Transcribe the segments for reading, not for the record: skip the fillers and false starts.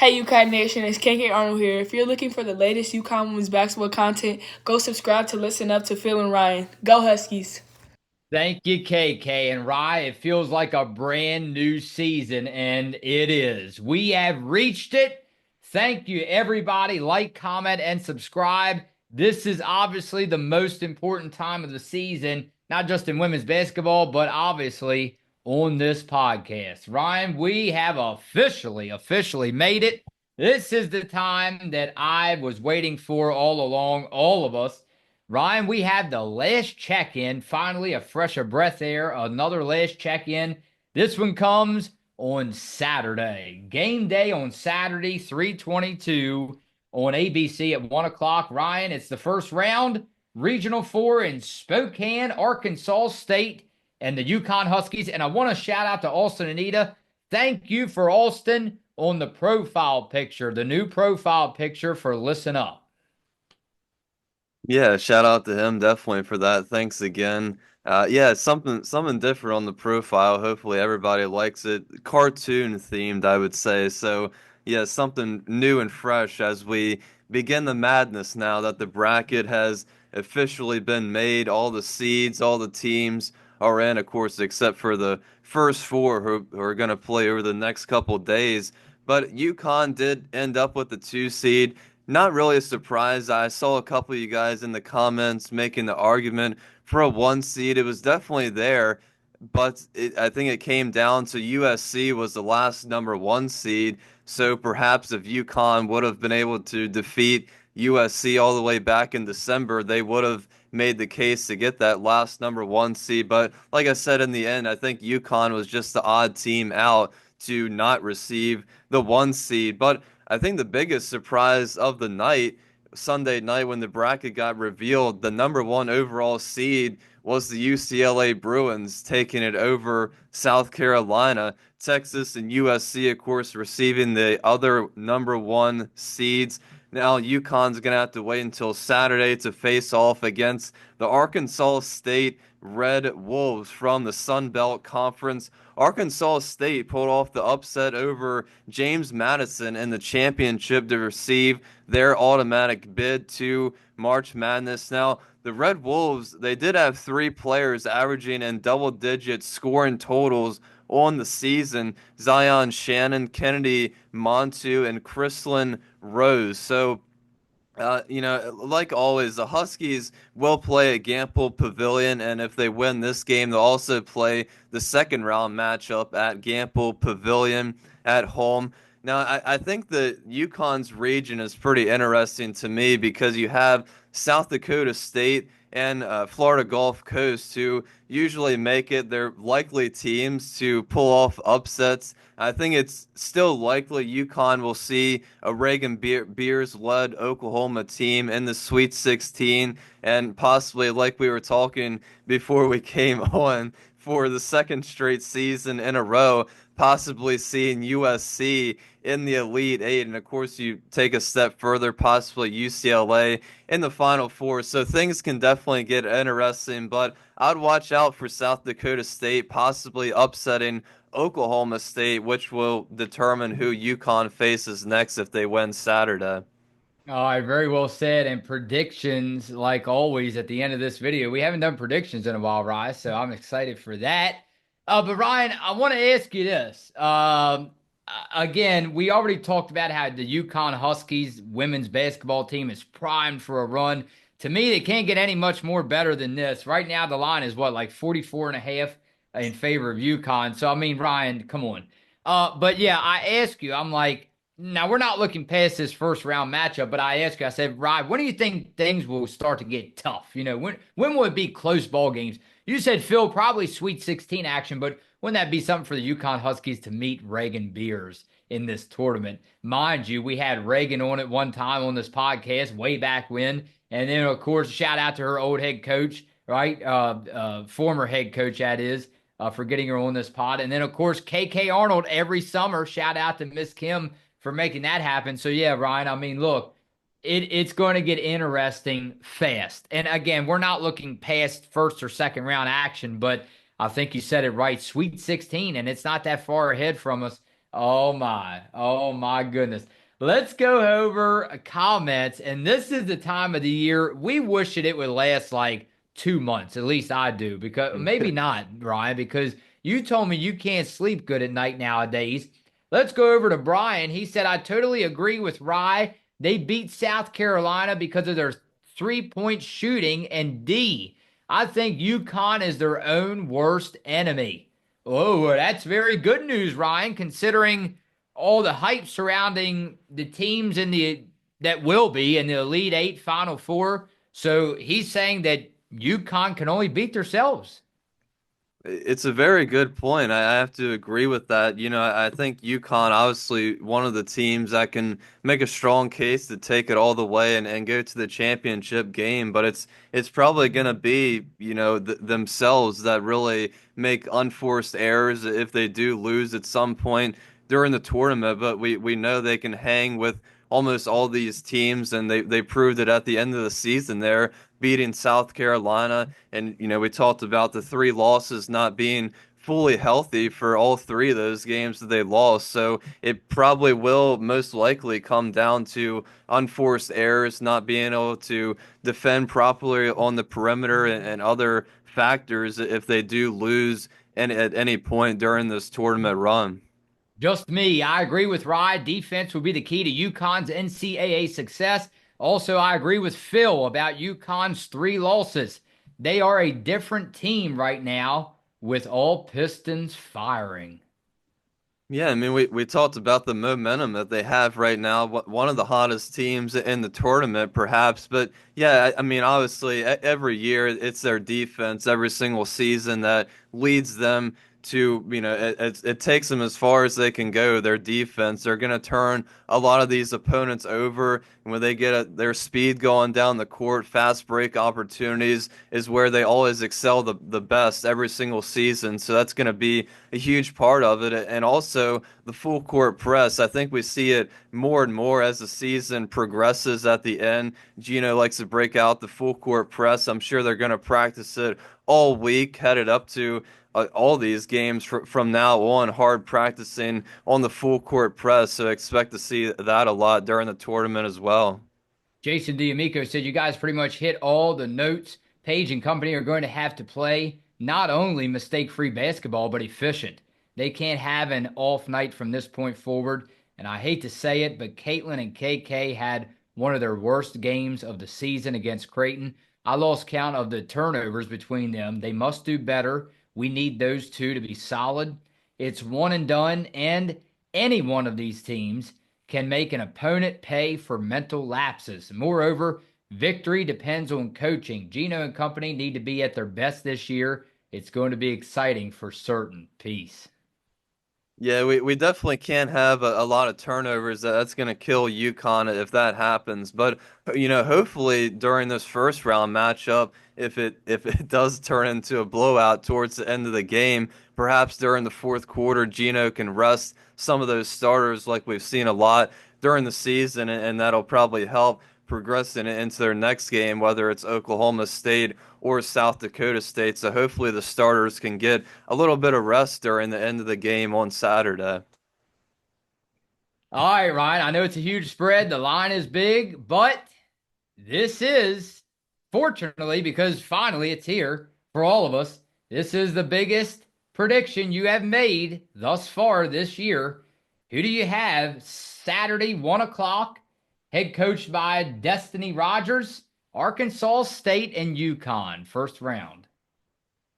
Hey UConn Nation, it's KK Arnold here. If you're looking for the latest UConn women's basketball content, go subscribe to Listen Up to Phil and Ryan. Go Huskies! Thank you, KK. And Rye, it feels like a brand new season, and it is. We have reached it. Thank you, everybody. Like, comment, and subscribe. This is obviously the most important time of the season, not just in women's basketball, but obviously on this podcast. Ryan, we have officially made it. This is the time that I was waiting for all along, all of us. Ryan, we had the last check in. Finally, a fresh of breath air. Another last check in. This one comes on Saturday. Game day on Saturday, 322 on ABC at 1 o'clock. Ryan, it's the first round. Regional 4 in Spokane, Arkansas State, and the UConn Huskies. And I want to shout out to Austin and Anita. Thank you for Austin on the profile picture, the new profile picture for Listen Up. Yeah, shout out to him definitely for that. Thanks again. Yeah, it's something different on the profile. Hopefully everybody likes it. Cartoon themed, I would say. So, yeah, something new and fresh as we begin the madness now that the bracket has officially been made. All the seeds, all the teams are in, of course, except for the first four who are going to play over the next couple days. But UConn did end up with the two seed. Not really a surprise. I saw a couple of you guys in the comments making the argument for a one seed. It was definitely there, but I think it came down to USC was the last number one seed. So perhaps if UConn would have been able to defeat USC all the way back in December, they would have made the case to get that last number one seed. But like I said, in the end, I think UConn was just the odd team out to not receive the one seed. But I think the biggest surprise of the night, Sunday night when the bracket got revealed, the number one overall seed was the UCLA Bruins taking it over South Carolina. Texas and USC, of course, receiving the other number one seeds. Now, UConn's going to have to wait until Saturday to face off against the Arkansas State Red Wolves from the Sun Belt Conference. Arkansas State pulled off the upset over James Madison in the championship to receive their automatic bid to March Madness. Now, the Red Wolves, they did have three players averaging in double-digit scoring totals on the season: Zion Shannon, Kennedy Montu, and Chrislyn Rose. So like always, the Huskies will play at Gampel Pavilion, and if they win this game, they'll also play the second round matchup at Gampel Pavilion at home. Now, I think that UConn's region is pretty interesting to me because you have South Dakota State and Florida Gulf Coast who usually make it. They're likely teams to pull off upsets. I think it's still likely UConn will see a Reagan Beers-led Oklahoma team in the Sweet 16 and possibly, like we were talking before we came on, for the second straight season in a row, possibly seeing USC in the Elite Eight. And of course, you take a step further, possibly UCLA in the Final Four. So things can definitely get interesting, but I'd watch out for South Dakota State possibly upsetting Oklahoma State, which will determine who UConn faces next if they win Saturday. All right, very well said. And predictions, like always, at the end of this video. We haven't done predictions in a while, Ryan, so I'm excited for that. But Ryan, I want to ask you this. Again, we already talked about how the UConn Huskies women's basketball team is primed for a run. To me, they can't get any much more better than this. Right now, the line is what, like 44 and a half in favor of UConn. So, I mean, Ryan, come on. But yeah, I ask you, I'm like, now we're not looking past this first round matchup, but I asked you, I said, Ryan, when do you think things will start to get tough? When will it be close ball games? You said, Phil, probably Sweet 16 action, but wouldn't that be something for the UConn Huskies to meet Reagan Beers in this tournament? Mind you, we had Reagan on at one time on this podcast way back when. And then, of course, shout out to her old head coach, right? Former head coach, that is, for getting her on this pod. And then, of course, KK Arnold every summer. Shout out to Miss Kim for making that happen. So yeah, Ryan, I mean, look, it's going to get interesting fast. And again, we're not looking past first or second round action, but I think you said it right, Sweet 16, and it's not that far ahead from us. Oh my goodness. Let's go over comments. And this is the time of the year we wish that it would last like 2 months. At least I do, because maybe not, Ryan, because you told me you can't sleep good at night nowadays. Let's go over to Brian. He said, I totally agree with Rye. They beat South Carolina because of their 3-point shooting. And D, I think UConn is their own worst enemy. Oh, that's very good news, Ryan, considering all the hype surrounding the teams in the that will be in the Elite Eight, Final Four. So he's saying that UConn can only beat themselves. It's a very good point. I have to agree with that. I think UConn, obviously, one of the teams that can make a strong case to take it all the way and go to the championship game. But it's probably going to be, themselves that really make unforced errors if they do lose at some point during the tournament. But we know they can hang with almost all these teams, and they proved it at the end of the season there, beating South Carolina. And, we talked about the three losses not being fully healthy for all three of those games that they lost. So it probably will most likely come down to unforced errors, not being able to defend properly on the perimeter, and other factors if they do lose at any point during this tournament run. Just me. I agree with Rye. Defense will be the key to UConn's NCAA success. Also, I agree with Phil about UConn's 3 losses. They are a different team right now with all pistons firing. Yeah, I mean, we talked about the momentum that they have right now, one of the hottest teams in the tournament, perhaps. But yeah, I mean, obviously, every year it's their defense, every single season that leads them to, it takes them as far as they can go. Their defense, they're going to turn a lot of these opponents over. And when they get their speed going down the court, fast break opportunities is where they always excel the best every single season. So that's going to be a huge part of it. And also the full court press. I think we see it more and more as the season progresses at the end. Gino likes to break out the full court press. I'm sure they're going to practice it all week, headed up to all these games from now on, hard practicing on the full court press. So expect to see that a lot during the tournament as well. Jason D'Amico said you guys pretty much hit all the notes. Page and company are going to have to play not only mistake-free basketball, but efficient. They can't have an off night from this point forward. And I hate to say it, but Caitlin and KK had one of their worst games of the season against Creighton. I lost count of the turnovers between them. They must do better. We need those two to be solid. It's one and done, and any one of these teams can make an opponent pay for mental lapses. Moreover, victory depends on coaching. Gino and company need to be at their best this year. It's going to be exciting for certain. Peace. Yeah, we definitely can't have a lot of turnovers. That's going to kill UConn if that happens. But hopefully during this first round matchup, if it does turn into a blowout towards the end of the game, perhaps during the fourth quarter, Gino can rest some of those starters like we've seen a lot during the season, and that'll probably help progressing into their next game, whether it's Oklahoma State or South Dakota State. So hopefully the starters can get a little bit of rest during the end of the game on Saturday. All right, Ryan. I know it's a huge spread. The line is big, but this is, fortunately, because finally it's here for all of us, this is the biggest prediction you have made thus far this year. Who do you have Saturday, 1 o'clock, head coached by Destiny Rogers, Arkansas State, and UConn, first round?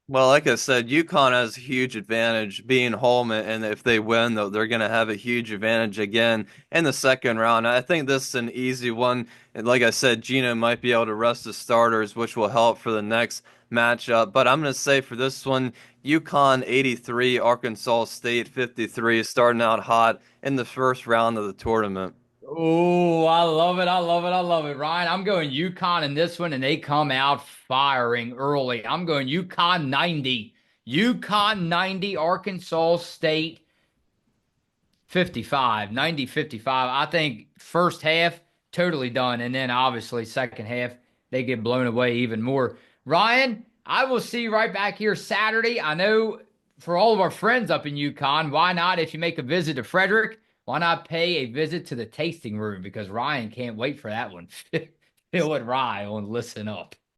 Well, like I said, UConn has a huge advantage being home, and if they win, they're going to have a huge advantage again in the second round. I think this is an easy one. And like I said, Gino might be able to rest the starters, which will help for the next matchup. But I'm going to say for this one, UConn 83, Arkansas State 53, starting out hot in the first round of the tournament. Oh, I love it. I love it. I love it. Ryan, I'm going UConn in this one, and they come out firing early. I'm going UConn 90. UConn 90, Arkansas State 55. 90 55. I think first half, totally done. And then obviously, second half, they get blown away even more. Ryan, I will see you right back here Saturday. I know for all of our friends up in UConn, why not, if you make a visit to Frederick, why not pay a visit to the tasting room? Because Ryan can't wait for that one. Phil and Rye on Listen Up.